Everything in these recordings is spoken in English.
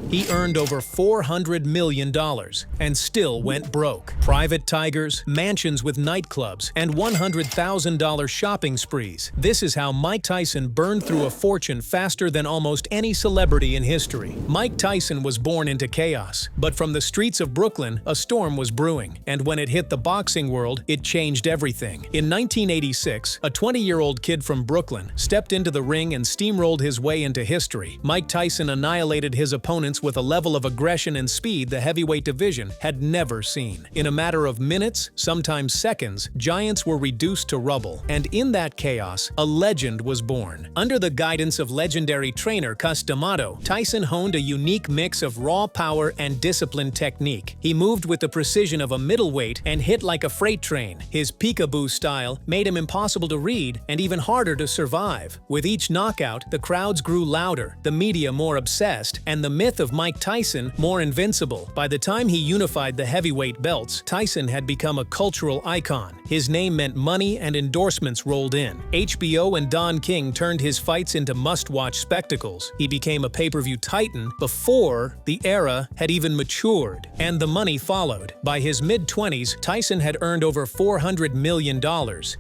He earned over $400 million and still went broke. Private tigers, mansions with nightclubs, and $100,000 shopping sprees. This is how Mike Tyson burned through a fortune faster than almost any celebrity in history. Mike Tyson was born into chaos, but from the streets of Brooklyn, a storm was brewing, and when it hit the boxing world, it changed everything. In 1986, a 20-year-old kid from Brooklyn stepped into the ring and steamrolled his way into history. Mike Tyson annihilated his opponents with a level of aggression and speed the heavyweight division had never seen. In a matter of minutes, sometimes seconds, giants were reduced to rubble, and in that chaos, a legend was born. Under the guidance of legendary trainer Cus D'Amato, Tyson honed a unique mix of raw power and disciplined technique. He moved with the precision of a middleweight and hit like a freight train. His peekaboo style made him impossible to read and even harder to survive. With each knockout, the crowds grew louder, the media more obsessed, and the myth of Mike Tyson more invincible. By the time he unified the heavyweight belts, Tyson had become a cultural icon. His name meant money and endorsements rolled in. HBO and Don King turned his fights into must-watch spectacles. He became a pay-per-view titan before the era had even matured, and the money followed. By his mid-20s, Tyson had earned over $400 million.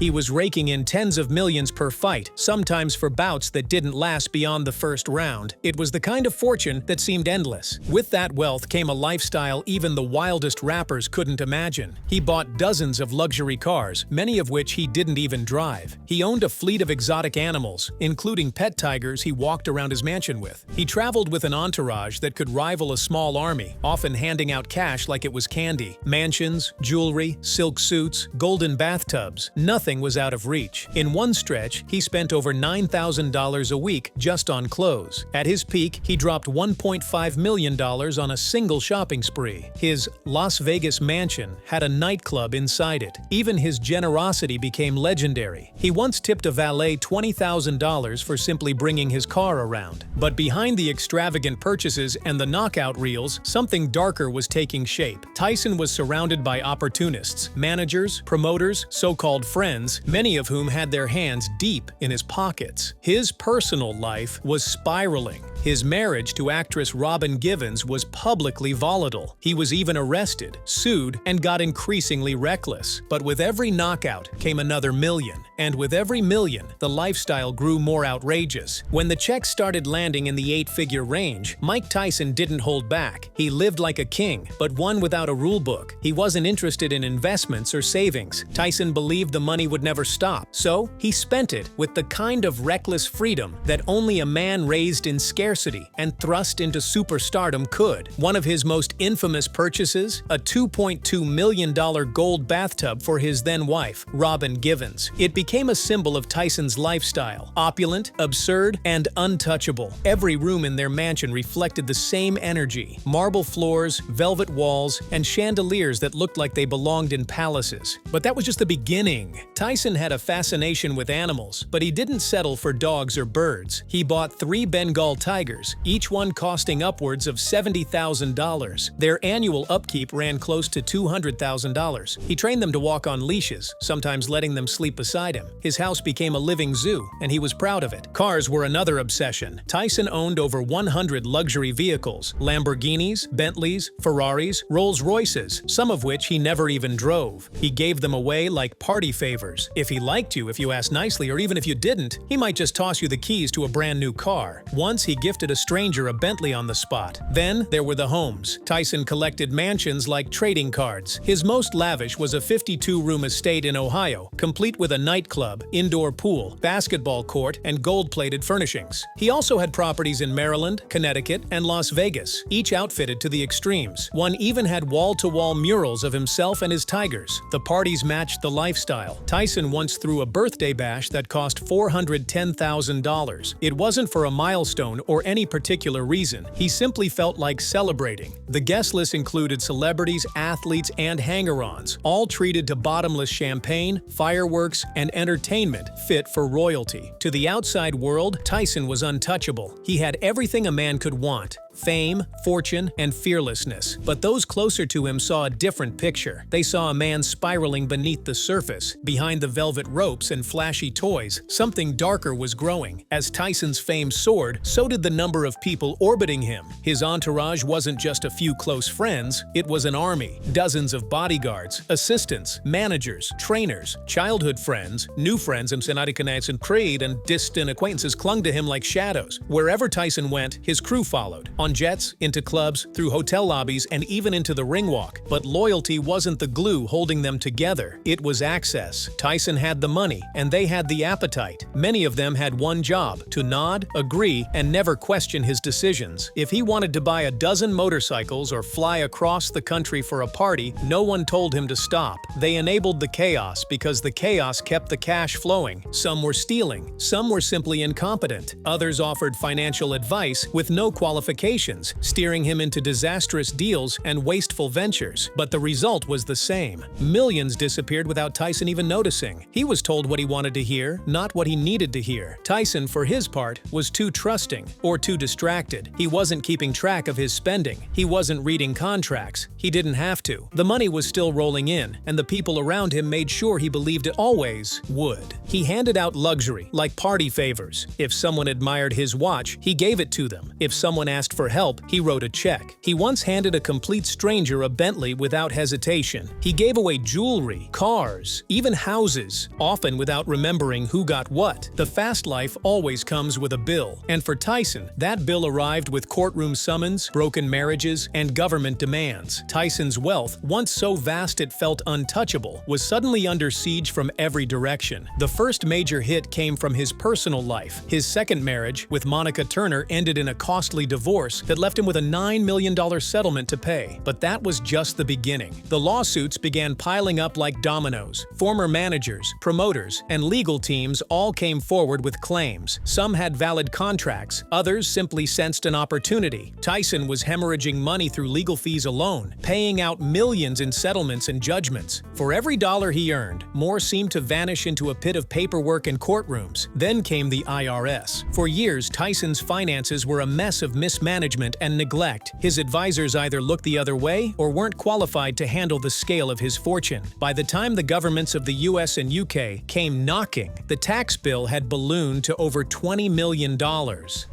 He was raking in tens of millions per fight, sometimes for bouts that didn't last beyond the first round. It was the kind of fortune that seemed endless. With that wealth came a lifestyle even the wildest rappers couldn't imagine. He bought dozens of luxury cars, many of which he didn't even drive. He owned a fleet of exotic animals, including pet tigers he walked around his mansion with. He traveled with an entourage that could rival a small army, often handing out cash like it was candy. Mansions, jewelry, silk suits, golden bathtubs, nothing was out of reach. In one stretch, he spent over $9,000 a week just on clothes. At his peak, he dropped $1.5 million on a single shopping spree. His Las Vegas mansion had a nightclub inside it. Even his generosity became legendary. He once tipped a valet $20,000 for simply bringing his car around. But behind the extravagant purchases and the knockout reels, something darker was taking shape. Tyson was surrounded by opportunists, managers, promoters, so-called friends, many of whom had their hands deep in his pockets. His personal life was spiraling. His marriage to actress Robin Givens was publicly volatile. He was even arrested, sued, and got increasingly reckless. But with every knockout came another million. And with every million, the lifestyle grew more outrageous. When the checks started landing in the eight-figure range, Mike Tyson didn't hold back. He lived like a king, but one without a rule book. He wasn't interested in investments or savings. Tyson believed the money would never stop. So, he spent it with the kind of reckless freedom that only a man raised in scarcity and thrust into superstardom could. One of his most infamous purchases, a $2.2 million gold bathtub for his then-wife, Robin Givens. It became a symbol of Tyson's lifestyle, opulent, absurd, and untouchable. Every room in their mansion reflected the same energy: marble floors, velvet walls, and chandeliers that looked like they belonged in palaces. But that was just the beginning. Tyson had a fascination with animals, but he didn't settle for dogs or birds. He bought 3 Bengal tigers, each one costing upwards of $70,000. Their annual upkeep ran close to $200,000. He trained them to walk on leashes, sometimes letting them sleep beside him. His house became a living zoo, and he was proud of it. Cars were another obsession. Tyson owned over 100 luxury vehicles: Lamborghinis, Bentleys, Ferraris, Rolls-Royces, some of which he never even drove. He gave them away like party favors. If he liked you, if you asked nicely, or even if you didn't, he might just toss you the keys to a brand new car. Once he gifted a stranger a Bentley on the spot. Then there were the homes. Tyson collected mansions like trading cards. His most lavish was a 52-room estate in Ohio, complete with a nightclub, indoor pool, basketball court, and gold-plated furnishings. He also had properties in Maryland, Connecticut, and Las Vegas, each outfitted to the extremes. One even had wall-to-wall murals of himself and his tigers. The parties matched the lifestyle. Tyson once threw a birthday bash that cost $410,000. It wasn't for a milestone or any particular reason. He simply felt like celebrating. The guest list included celebrities, athletes, and hanger-ons, all treated to bottomless champagne, fireworks, and entertainment fit for royalty. To the outside world, Tyson was untouchable. He had everything a man could want: fame, fortune, and fearlessness. But those closer to him saw a different picture. They saw a man spiraling beneath the surface. Behind the velvet ropes and flashy toys, something darker was growing. As Tyson's fame soared, so did the number of people orbiting him. His entourage wasn't just a few close friends, it was an army. Dozens of bodyguards, assistants, managers, trainers, childhood friends, new friends and creed and distant acquaintances clung to him like shadows. Wherever Tyson went, his crew followed. On jets, into clubs, through hotel lobbies, and even into the ring walk. But loyalty wasn't the glue holding them together. It was access. Tyson had the money, and they had the appetite. Many of them had one job: to nod, agree, and never question his decisions. If he wanted to buy a dozen motorcycles or fly across the country for a party, no one told him to stop. They enabled the chaos because the chaos kept the cash flowing. Some were stealing, some were simply incompetent. Others offered financial advice with no qualifications, steering him into disastrous deals and wasteful ventures. But the result was the same. Millions disappeared without Tyson even noticing. He was told what he wanted to hear, not what he needed to hear. Tyson, for his part, was too trusting or too distracted. He wasn't keeping track of his spending. He wasn't reading contracts. He didn't have to. The money was still rolling in, and the people around him made sure he believed it always would. He handed out luxury, like party favors. If someone admired his watch, he gave it to them. If someone asked for help, he wrote a check. He once handed a complete stranger a Bentley without hesitation. He gave away jewelry, cars, even houses, often without remembering who got what. The fast life always comes with a bill, and for Tyson, that bill arrived with courtroom summons, broken marriages, and government demands. Tyson's wealth, once so vast it felt untouchable, was suddenly under siege from every direction. The first major hit came from his personal life. His second marriage, with Monica Turner, ended in a costly divorce that left him with a $9 million settlement to pay. But that was just the beginning. The lawsuits began piling up like dominoes. Former managers, promoters, and legal teams all came forward with claims. Some had valid contracts, others simply sensed an opportunity. Tyson was hemorrhaging money through legal fees alone, paying out millions in settlements and judgments. For every dollar he earned, more seemed to vanish into a pit of paperwork and courtrooms. Then came the IRS. For years, Tyson's finances were a mess of mismanagement and neglect. His advisors either looked the other way or weren't qualified to handle the scale of his fortune. By the time the governments of the US and UK came knocking, the tax bill had ballooned to over $20 million.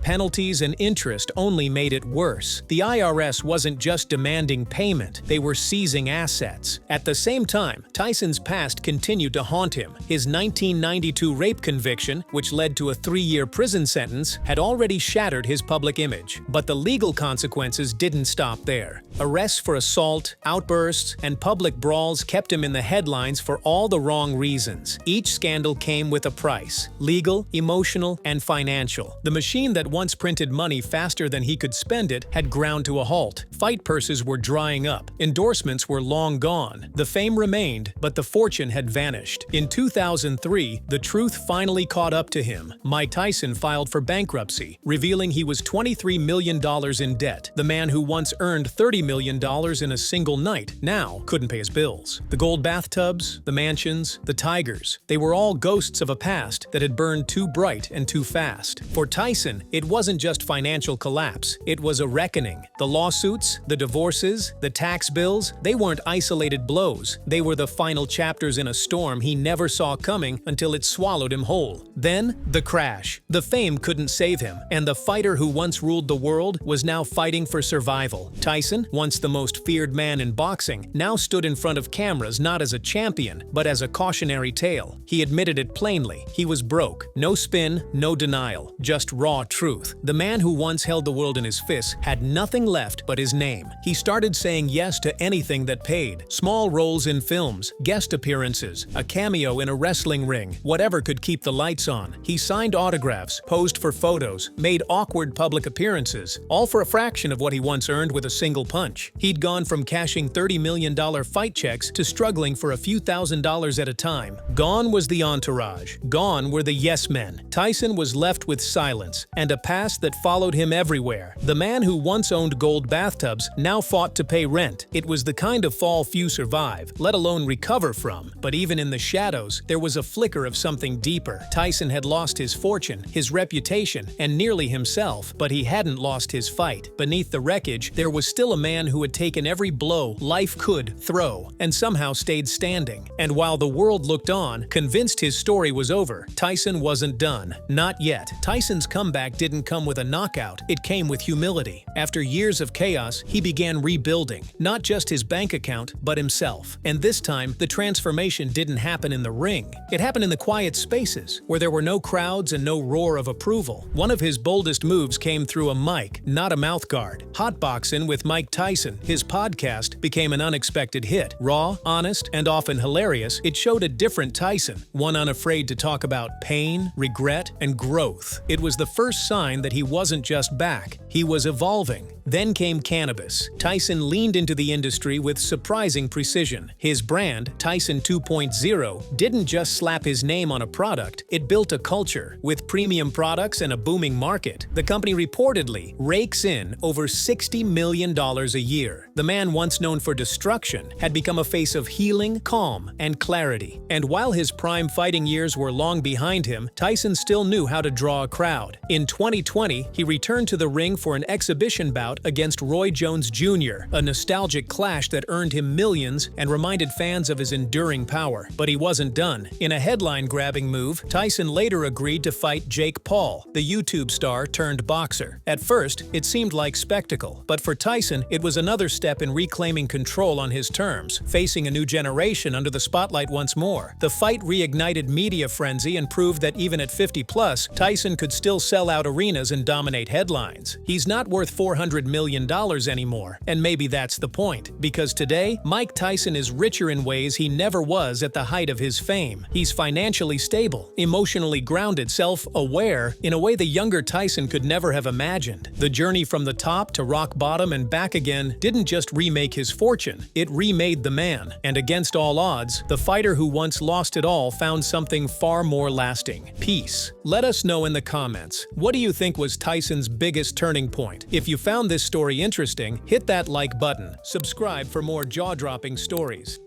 Penalties and interest only made it worse. The IRS wasn't just demanding payment, they were seizing assets. At the same time, Tyson's past continued to haunt him. His 1992 rape conviction, which led to a 3-year prison sentence, had already shattered his public image. But the legal consequences didn't stop there. Arrests for assault, outbursts, and public brawls kept him in the headlines for all the wrong reasons. Each scandal came with a price: legal, emotional, and financial. The machine that once printed money faster than he could spend it had ground to a halt. Fight purses were drying up. Endorsements were long gone. The fame remained, but the fortune had vanished. In 2003, the truth finally caught up to him. Mike Tyson filed for bankruptcy, revealing he was $23 million in debt. The man who once earned $30 million in a single night now couldn't pay his bills. The gold bathtubs, the mansions, the tigers, they were all ghosts of a past that had burned too bright and too fast. For Tyson, it wasn't just financial collapse, it was a reckoning. The lawsuits, the divorces, the tax bills, they weren't isolated blows. They were the final chapters in a storm he never saw coming until it swallowed him whole. Then, the crash. The fame couldn't save him, and the fighter who once ruled the world was now fighting for survival. Tyson, once the most feared man in boxing, now stood in front of cameras not as a champion, but as a cautionary tale. He admitted it plainly. He was broke. No spin, no denial, just raw truth. The man who once held the world in his fists had nothing left but his name. He started saying yes to anything that paid. Small roles in films, guest appearances, a cameo in a wrestling ring, whatever could keep the lights on. He signed autographs, posed for photos, made awkward public appearances, all for a fraction of what he once earned with a single punch. He'd gone from cashing $30 million fight checks to struggling for a few $1,000s at a time. Gone was the entourage. Gone were the yes men. Tyson was left with silence and a past that followed him everywhere. The man who once owned gold bathtubs now fought to pay rent. It was the kind of fall few survive, let alone recover from. But even in the shadows, there was a flicker of something deeper. Tyson had lost his fortune, his reputation, and nearly himself, but he hadn't lost his fight. Beneath the wreckage, there was still a man who had taken every blow life could throw and somehow stayed standing. And while the world looked on, convinced his story was over, Tyson wasn't done. Not yet. Tyson's comeback didn't come with a knockout, it came with humility. After years of chaos, he began rebuilding, not just his bank account, but himself. And this time, the transformation didn't happen in the ring. It happened in the quiet spaces, where there were no crowds and no roar of approval. One of his boldest moves came through a mic, not a mouthguard. Hotboxing with Mike Tyson, his podcast, became an unexpected hit. Raw, honest, and often hilarious, it showed a different Tyson, one unafraid to talk about pain, regret, and growth. It was the first sign that he wasn't just back, he was evolving. Then came cannabis. Tyson leaned into the industry with surprising precision. His brand, Tyson 2.0, didn't just slap his name on a product, it built a culture. With premium products and a booming market, the company reportedly rakes in over $60 million a year. The man once known for destruction had become a face of healing, calm, and clarity. And while his prime fighting years were long behind him, Tyson still knew how to draw a crowd. In 2020, he returned to the ring for an exhibition bout against Roy Jones Jr., a nostalgic clash that earned him millions and reminded fans of his enduring power. But he wasn't done. In a headline-grabbing move, Tyson later agreed to fight Jake Paul, the YouTube star turned boxer. At first, it seemed like spectacle, but for Tyson, it was another step in reclaiming control on his terms, facing a new generation under the spotlight once more. The fight reignited media frenzy and proved that even at 50+, Tyson could still sell out arenas and dominate headlines. He's not worth $400 million anymore, and maybe that's the point, because today, Mike Tyson is richer in ways he never was at the height of his fame. He's financially stable, emotionally grounded, self-aware, in a way the younger Tyson could never have imagined. The journey from the top to rock bottom and back again didn't just remake his fortune, it remade the man. And against all odds, the fighter who once lost it all found something far more lasting: peace. Let us know in the comments, what do you think was Tyson's biggest turning point? If you found this story interesting, hit that like button, subscribe for more jaw-dropping stories.